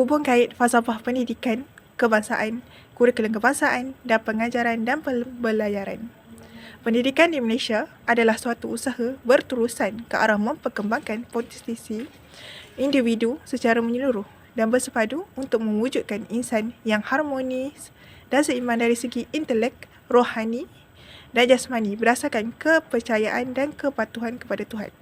hubung kait falsafah pendidikan, kebangsaan, kurikulum kebangsaan dan pengajaran dan pembelajaran. Pendidikan di Malaysia adalah suatu usaha berterusan ke arah memperkembangkan potensi individu secara menyeluruh dan bersepadu untuk mewujudkan insan yang harmonis dan seimbang dari segi intelek, rohani dan jasmani berdasarkan kepercayaan dan kepatuhan kepada Tuhan.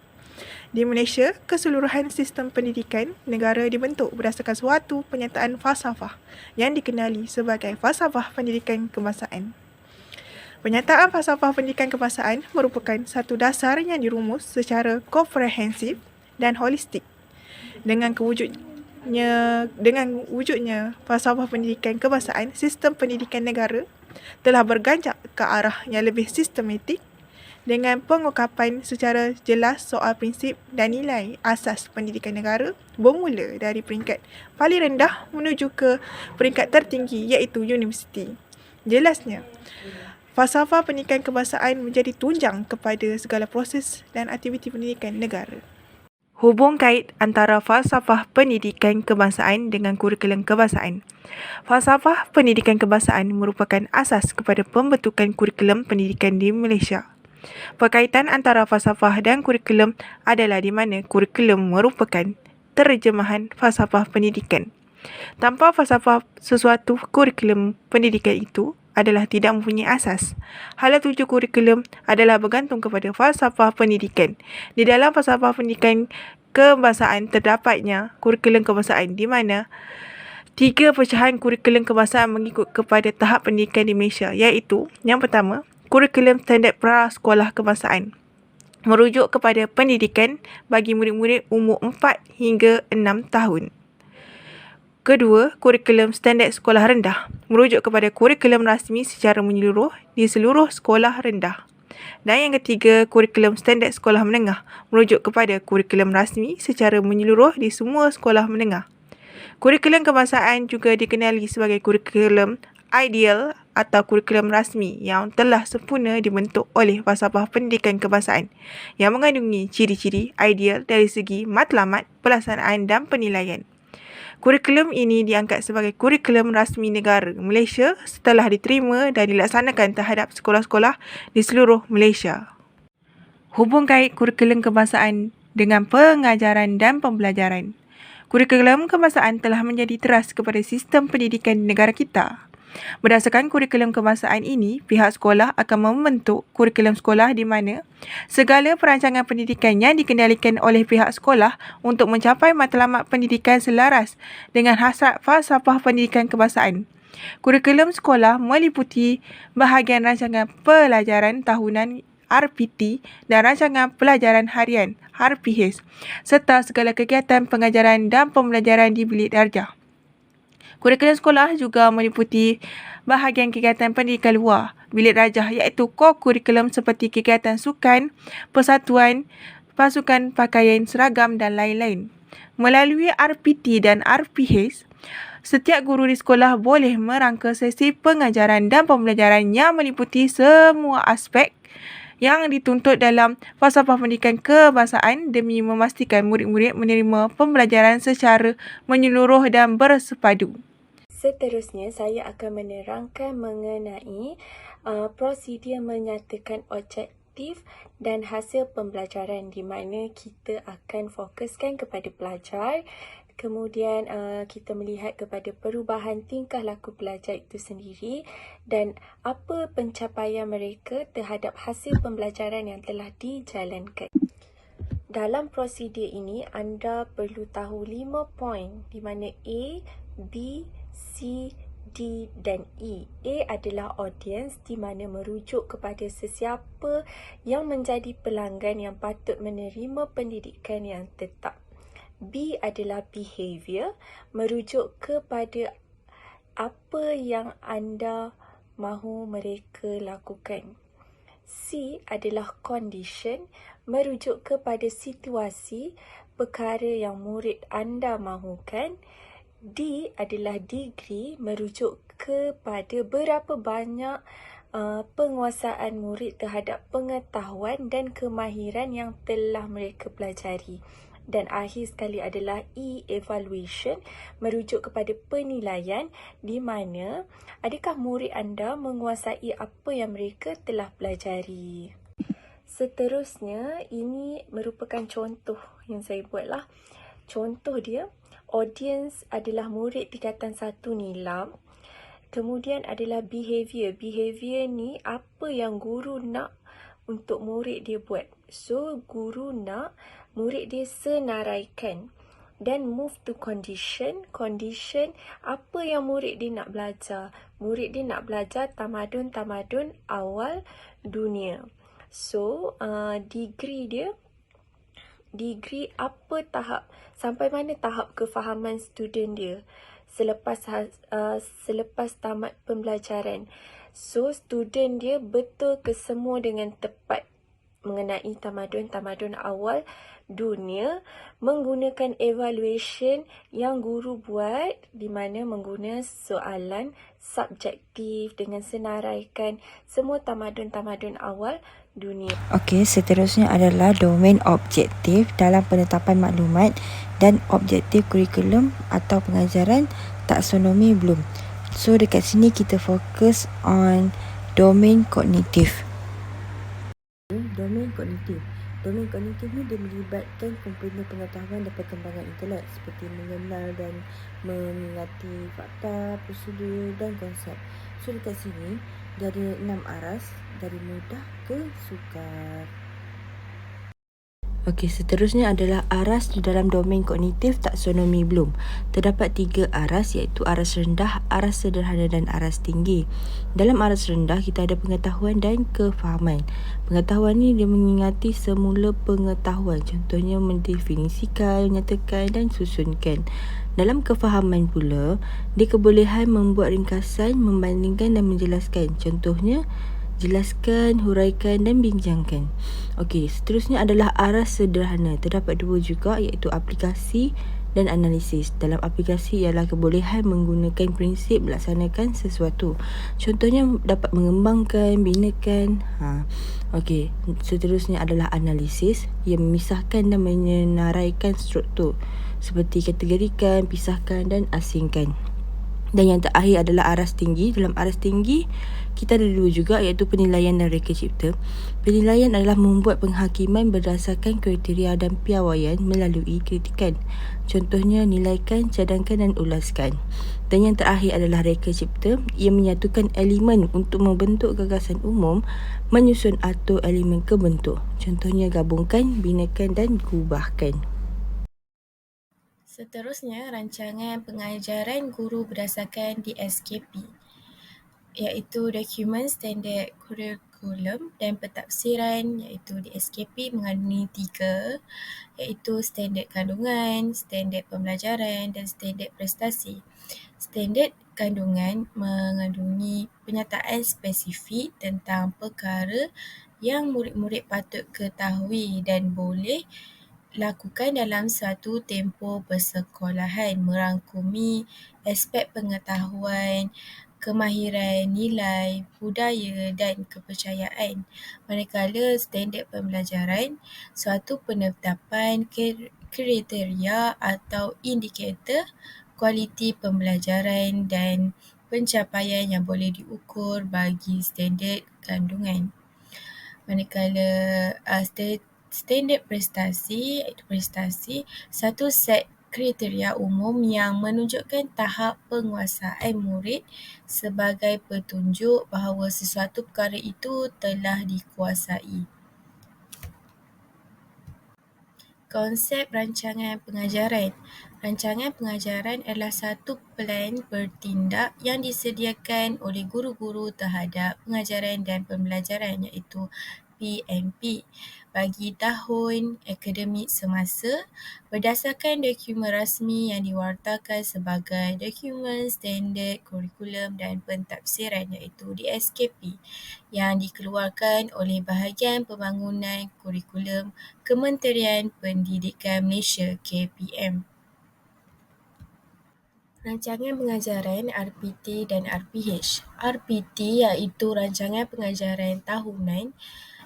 Di Malaysia, keseluruhan sistem pendidikan negara dibentuk berdasarkan suatu penyataan falsafah yang dikenali sebagai falsafah pendidikan kebangsaan. Penyataan falsafah pendidikan kebangsaan merupakan satu dasar yang dirumus secara komprehensif dan holistik. Dengan wujudnya falsafah pendidikan kebangsaan, sistem pendidikan negara telah berganjak ke arah yang lebih sistematik dengan pengungkapan secara jelas soal prinsip dan nilai asas pendidikan negara bermula dari peringkat paling rendah menuju ke peringkat tertinggi iaitu universiti. Jelasnya, falsafah pendidikan kebangsaan menjadi tunjang kepada segala proses dan aktiviti pendidikan negara. Hubung kait antara falsafah pendidikan kebangsaan dengan kurikulum kebangsaan. Falsafah pendidikan kebangsaan merupakan asas kepada pembentukan kurikulum pendidikan di Malaysia. Perkaitan antara falsafah dan kurikulum adalah di mana kurikulum merupakan terjemahan falsafah pendidikan. Tanpa falsafah, sesuatu kurikulum pendidikan itu adalah tidak mempunyai asas. Hala tuju kurikulum adalah bergantung kepada falsafah pendidikan. Di dalam falsafah pendidikan kebangsaan terdapatnya kurikulum kebangsaan di mana 3 pecahan kurikulum kebangsaan mengikut kepada tahap pendidikan di Malaysia, iaitu yang pertama, kurikulum standard prasekolah kebangsaan merujuk kepada pendidikan bagi murid-murid umur 4 hingga 6 tahun. Kedua, kurikulum standard sekolah rendah merujuk kepada kurikulum rasmi secara menyeluruh di seluruh sekolah rendah. Dan yang ketiga, kurikulum standard sekolah menengah merujuk kepada kurikulum rasmi secara menyeluruh di semua sekolah menengah. Kurikulum kebangsaan juga dikenali sebagai kurikulum ideal atau kurikulum rasmi yang telah sempurna dibentuk oleh falsafah pendidikan kebangsaan yang mengandungi ciri-ciri ideal dari segi matlamat, pelaksanaan dan penilaian. Kurikulum ini diangkat sebagai kurikulum rasmi negara Malaysia setelah diterima dan dilaksanakan terhadap sekolah-sekolah di seluruh Malaysia. Hubung kait kurikulum kebangsaan dengan pengajaran dan pembelajaran. Kurikulum kebangsaan telah menjadi teras kepada sistem pendidikan di negara kita. Berdasarkan kurikulum kebangsaan ini, pihak sekolah akan membentuk kurikulum sekolah di mana segala perancangan pendidikan yang dikendalikan oleh pihak sekolah untuk mencapai matlamat pendidikan selaras dengan hasrat falsafah pendidikan kebangsaan. Kurikulum sekolah meliputi bahagian rancangan pelajaran tahunan RPT dan rancangan pelajaran harian RPH serta segala kegiatan pengajaran dan pembelajaran di bilik darjah. Kurikulum sekolah juga meliputi bahagian kegiatan pendidikan luar bilik darjah iaitu core kurikulum seperti kegiatan sukan, persatuan, pasukan pakaian seragam dan lain-lain. Melalui RPT dan RPH, setiap guru di sekolah boleh merangka sesi pengajaran dan pembelajaran yang meliputi semua aspek yang dituntut dalam falsafah pendidikan kebangsaan demi memastikan murid-murid menerima pembelajaran secara menyeluruh dan bersepadu. Seterusnya, saya akan menerangkan mengenai prosedur menyatakan objektif dan hasil pembelajaran di mana kita akan fokuskan kepada pelajar. Kemudian kita melihat kepada perubahan tingkah laku pelajar itu sendiri dan apa pencapaian mereka terhadap hasil pembelajaran yang telah dijalankan. Dalam prosedur ini, anda perlu tahu 5 poin di mana A, B, C, D dan E. A adalah audience di mana merujuk kepada sesiapa yang menjadi pelanggan yang patut menerima pendidikan yang tetap. B adalah behavior, merujuk kepada apa yang anda mahu mereka lakukan. C adalah condition, merujuk kepada situasi, perkara yang murid anda mahukan. D adalah degree, merujuk kepada berapa banyak penguasaan murid terhadap pengetahuan dan kemahiran yang telah mereka pelajari. Dan akhir sekali adalah E-evaluation, merujuk kepada penilaian di mana adakah murid anda menguasai apa yang mereka telah pelajari. Seterusnya, ini merupakan contoh yang saya buatlah. Contoh dia, audience adalah murid tingkatan 1 Nilam. Kemudian adalah behavior. Behavior ni apa yang guru nak untuk murid dia buat. So, guru nak murid dia senaraikan. Dan move to condition. Condition, apa yang murid dia nak belajar. Murid dia nak belajar tamadun-tamadun awal dunia. So, degree dia, degree apa tahap, sampai mana tahap kefahaman student dia selepas tamat pembelajaran. So, student dia betul ke semua dengan tepat mengenai tamadun-tamadun awal dunia menggunakan evaluation yang guru buat di mana menggunakan soalan subjektif dengan senaraikan semua tamadun-tamadun awal dunia. Okey, seterusnya adalah domain objektif dalam penetapan maklumat dan objektif kurikulum atau pengajaran taksonomi Bloom. So dekat sini kita fokus on domain kognitif. Domain kognitif. Domain kognitif ni dia melibatkan komponen pengetahuan dan perkembangan intelek seperti mengenal dan mengingati fakta, prosedur dan konsep. So dekat sini dia ada 6 aras dari mudah ke sukar. Okey, seterusnya adalah aras di dalam domain kognitif taksonomi Bloom. Terdapat 3 aras iaitu aras rendah, aras sederhana dan aras tinggi. Dalam aras rendah kita ada pengetahuan dan kefahaman. Pengetahuan ni dia mengingati semula pengetahuan, contohnya mendefinisikan, menyatakan dan susunkan. Dalam kefahaman pula, dia kebolehan membuat ringkasan, membandingkan dan menjelaskan. Contohnya jelaskan, huraikan dan bincangkan. Okey, seterusnya adalah aras sederhana. Terdapat 2 juga iaitu aplikasi dan analisis. Dalam aplikasi ialah kebolehan menggunakan prinsip melaksanakan sesuatu. Contohnya dapat mengembangkan, binakan. Okey, seterusnya adalah analisis. Ia memisahkan dan menyenaraikan struktur seperti kategorikan, pisahkan dan asingkan. Dan yang terakhir adalah aras tinggi. Dalam aras tinggi, kita ada 2 juga iaitu penilaian dan reka cipta. Penilaian adalah membuat penghakiman berdasarkan kriteria dan piawaian melalui kritikan. Contohnya nilaikan, cadangkan dan ulaskan. Dan yang terakhir adalah reka cipta. Ia menyatukan elemen untuk membentuk gagasan umum, menyusun atau elemen ke bentuk. Contohnya gabungkan, binakan dan kubahkan. Seterusnya, rancangan pengajaran guru berdasarkan DSKP, iaitu Dokumen Standard Kurikulum dan Pentafsiran, iaitu DSKP mengandungi 3, iaitu standard kandungan, standard pembelajaran dan standard prestasi. Standard kandungan mengandungi penyataan spesifik tentang perkara yang murid-murid patut ketahui dan boleh lakukan dalam satu tempoh persekolahan, merangkumi aspek pengetahuan, kemahiran, nilai, budaya dan kepercayaan. Manakala standard pembelajaran, suatu penetapan kriteria atau indikator kualiti pembelajaran dan pencapaian yang boleh diukur bagi standard kandungan. Manakala standard prestasi, iaitu prestasi, satu set kriteria umum yang menunjukkan tahap penguasaan murid sebagai petunjuk bahawa sesuatu perkara itu telah dikuasai. Konsep rancangan pengajaran. Rancangan pengajaran adalah satu plan bertindak yang disediakan oleh guru-guru terhadap pengajaran dan pembelajaran iaitu PMP bagi tahun akademik semasa berdasarkan dokumen rasmi yang diwartakan sebagai Dokumen Standard Kurikulum dan Pentafsiran iaitu DSKP yang dikeluarkan oleh Bahagian Pembangunan Kurikulum Kementerian Pendidikan Malaysia KPM. Rancangan pengajaran RPT dan RPH. RPT iaitu rancangan pengajaran tahunan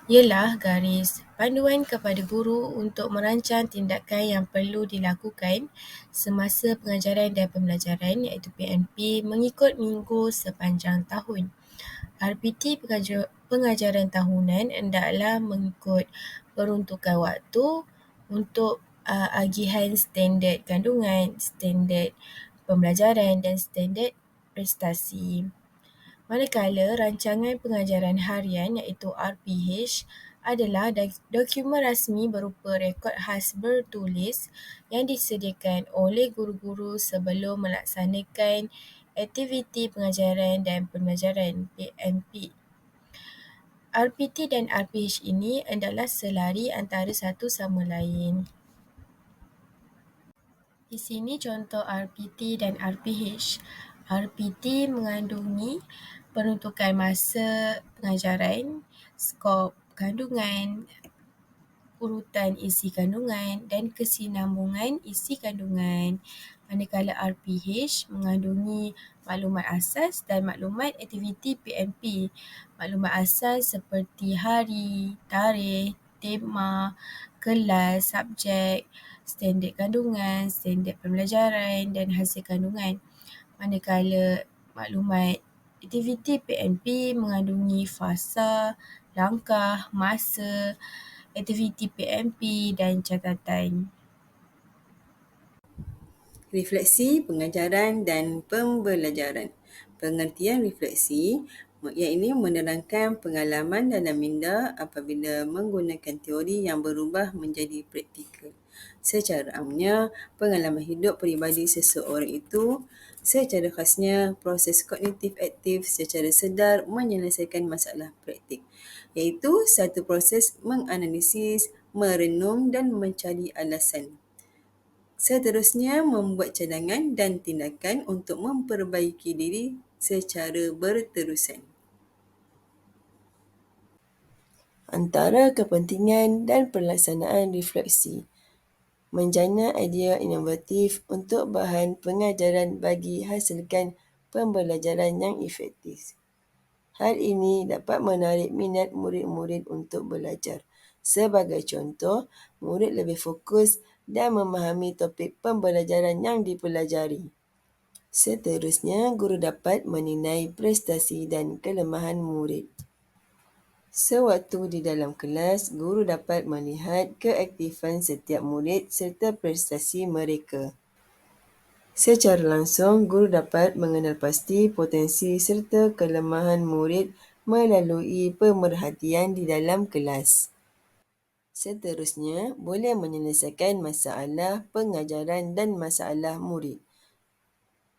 ialah garis panduan kepada guru untuk merancang tindakan yang perlu dilakukan semasa pengajaran dan pembelajaran iaitu PMP mengikut minggu sepanjang tahun. RPT pengajaran tahunan hendaklah mengikut peruntukan waktu untuk agihan standard kandungan, standard pembelajaran dan standard prestasi. Manakala rancangan pengajaran harian iaitu RPH adalah dokumen rasmi berupa rekod khas bertulis yang disediakan oleh guru-guru sebelum melaksanakan aktiviti pengajaran dan pembelajaran PMP. RPT dan RPH ini adalah selari antara satu sama lain. Di sini contoh RPT dan RPH. RPT mengandungi peruntukan masa pengajaran, skop kandungan, urutan isi kandungan dan kesinambungan isi kandungan. Manakala RPH mengandungi maklumat asas dan maklumat aktiviti PMP. Maklumat asas seperti hari, tarikh, tema, kelas, subjek, standard kandungan, standard pembelajaran dan hasil kandungan. Manakala maklumat aktiviti PMP mengandungi fasa, langkah, masa, aktiviti PMP dan catatan. Refleksi pengajaran dan pembelajaran. Pengertian refleksi iaitu menerangkan pengalaman dalam minda apabila menggunakan teori yang berubah menjadi praktikal. Secara amnya, pengalaman hidup peribadi seseorang itu secara khasnya proses kognitif aktif secara sedar menyelesaikan masalah praktik, iaitu satu proses menganalisis, merenung dan mencari alasan. Seterusnya, membuat cadangan dan tindakan untuk memperbaiki diri secara berterusan. Antara kepentingan dan pelaksanaan refleksi, menjana idea inovatif untuk bahan pengajaran bagi hasilkan pembelajaran yang efektif. Hal ini dapat menarik minat murid-murid untuk belajar. Sebagai contoh, murid lebih fokus dan memahami topik pembelajaran yang dipelajari. Seterusnya, guru dapat menilai prestasi dan kelemahan murid. Sewaktu di dalam kelas, guru dapat melihat keaktifan setiap murid serta prestasi mereka. Secara langsung, guru dapat mengenal pasti potensi serta kelemahan murid melalui pemerhatian di dalam kelas. Seterusnya, boleh menyelesaikan masalah pengajaran dan masalah murid.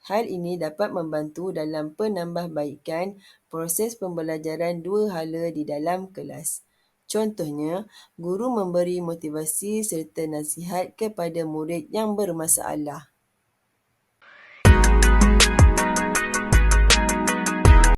Hal ini dapat membantu dalam penambahbaikan proses pembelajaran dua hala di dalam kelas. Contohnya, guru memberi motivasi serta nasihat kepada murid yang bermasalah.